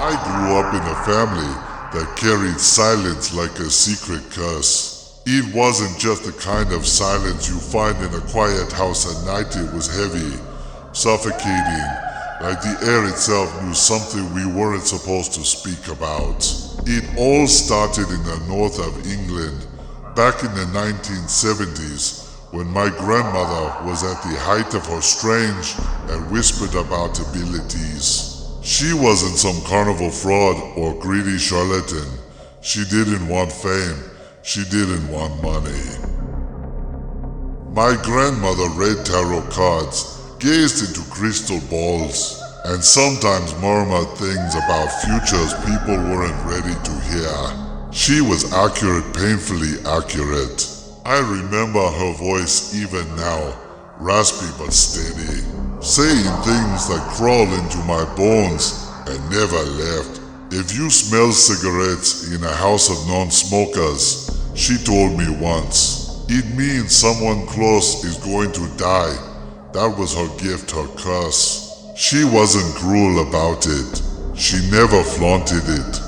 I grew up in a family that carried silence like a secret curse. It wasn't just the kind of silence you find in a quiet house at night. It was heavy, suffocating, like the air itself knew something we weren't supposed to speak about. It all started in the north of England, back in the 1970s, when my grandmother was at the height of her strange and whispered about abilities. She wasn't some carnival fraud or greedy charlatan. She didn't want fame. She didn't want money. My grandmother read tarot cards, gazed into crystal balls, and sometimes murmured things about futures people weren't ready to hear. She was accurate, painfully accurate. I remember her voice even now, raspy but steady, saying things that crawl into my bones and never left. If you smell cigarettes in a house of non-smokers, she told me once, it means someone close is going to die. That was her gift, her curse. She wasn't cruel about it. She never flaunted it.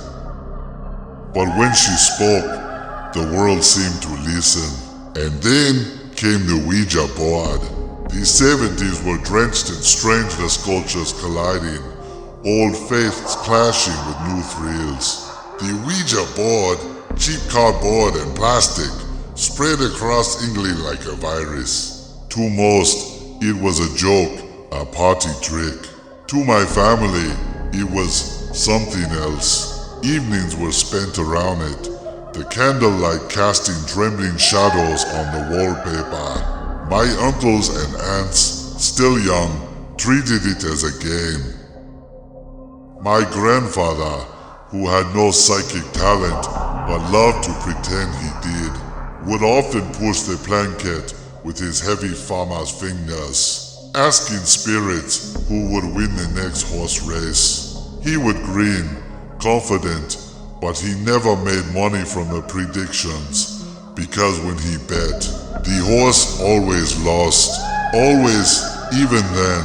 But when she spoke, the world seemed to listen. And then came the Ouija board. The 70s were drenched in strangeness cultures colliding, old faiths clashing with new thrills. The Ouija board, cheap cardboard and plastic, spread across England like a virus. To most, it was a joke, a party trick. To my family, it was something else. Evenings were spent around it, the candlelight casting trembling shadows on the wallpaper. My uncles and aunts, still young, treated it as a game. My grandfather, who had no psychic talent but loved to pretend he did, would often push the blanket with his heavy farmer's fingers, asking spirits who would win the next horse race. He would grin, confident, but he never made money from the predictions, because when he bet, the horse always lost. Always, even then,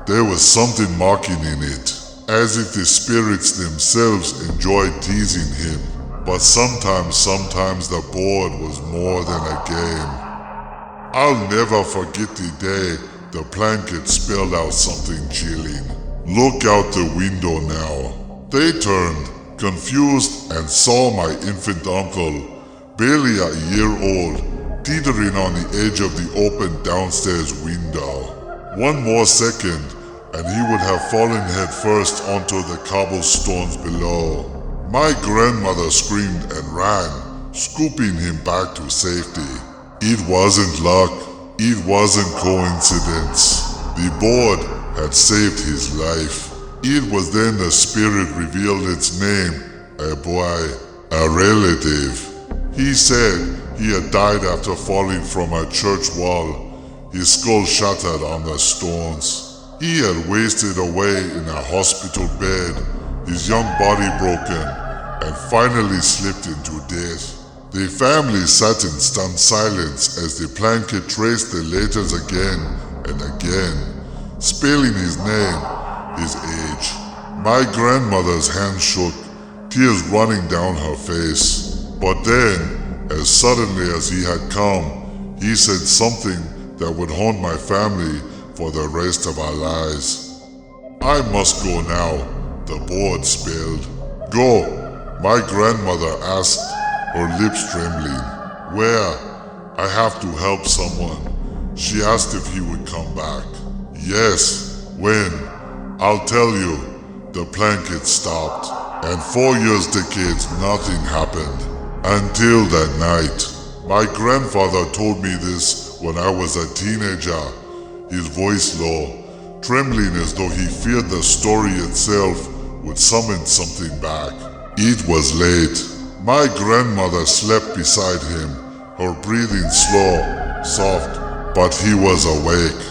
there was something mocking in it, as if the spirits themselves enjoyed teasing him. But sometimes the board was more than a game. I'll never forget the day the blanket spelled out something chilling. Look out the window now. They turned, confused, and saw my infant uncle, barely a year old, teetering on the edge of the open downstairs window. One more second, and he would have fallen headfirst onto the cobblestones below. My grandmother screamed and ran, scooping him back to safety. It wasn't luck. It wasn't coincidence. The board had saved his life. It was then the spirit revealed its name, a boy, a relative. He said he had died after falling from a church wall, his skull shattered on the stones. He had wasted away in a hospital bed, his young body broken, and finally slipped into death. The family sat in stunned silence as the blanket traced the letters again and again, spelling his name, his age. My grandmother's hand shook, tears running down her face. But then, as suddenly as he had come, he said something that would haunt my family for the rest of our lives. I must go now, the board spelled. Go, my grandmother asked, her lips trembling. Where? I have to help someone. She asked if he would come back. Yes, when? I'll tell you. The blanket stopped, and 4 years, decades, nothing happened. Until that night. My grandfather told me this when I was a teenager, his voice low, trembling as though he feared the story itself would summon something back. It was late. My grandmother slept beside him, her breathing slow, soft, but he was awake.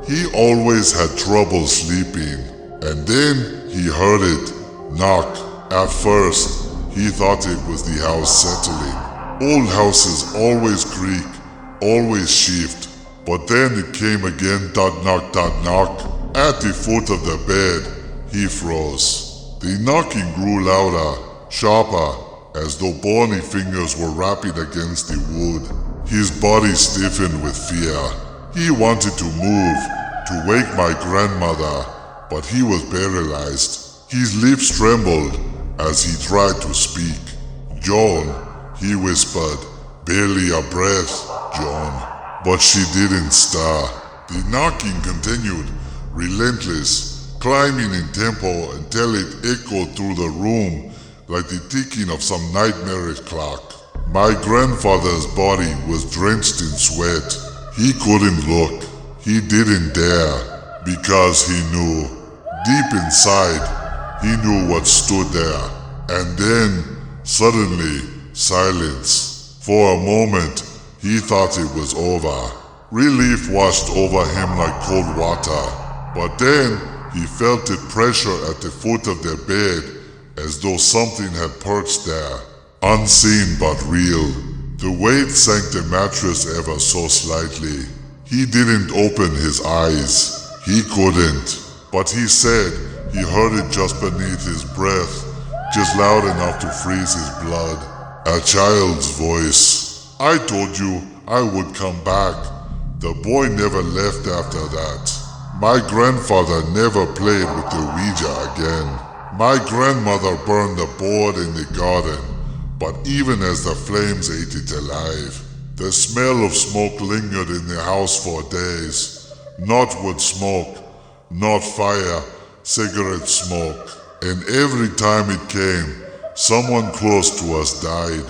He always had trouble sleeping, and then he heard it knock. At first, he thought it was the house settling. Old houses always creak, always shift, but then it came again, dot knock, dot knock. At the foot of the bed, he froze. The knocking grew louder, sharper, as though bony fingers were rapping against the wood. His body stiffened with fear. He wanted to move, to wake my grandmother, but he was paralyzed. His lips trembled as he tried to speak. "Joan," he whispered, "barely a breath, Joan." But she didn't stir. The knocking continued, relentless, climbing in tempo until it echoed through the room like the ticking of some nightmarish clock. My grandfather's body was drenched in sweat. He couldn't look. He didn't dare, because he knew. Deep inside, he knew what stood there. And then, suddenly, silence. For a moment, he thought it was over. Relief washed over him like cold water. But then, he felt the pressure at the foot of the bed, as though something had perched there. Unseen but real. The weight sank the mattress ever so slightly. He didn't open his eyes. He couldn't. But he said he heard it just beneath his breath, just loud enough to freeze his blood. A child's voice. "I told you I would come back." The boy never left after that. My grandfather never played with the Ouija again. My grandmother burned the board in the garden, but even as the flames ate it alive, the smell of smoke lingered in the house for days. Not wood smoke, not fire, cigarette smoke. And every time it came, someone close to us died.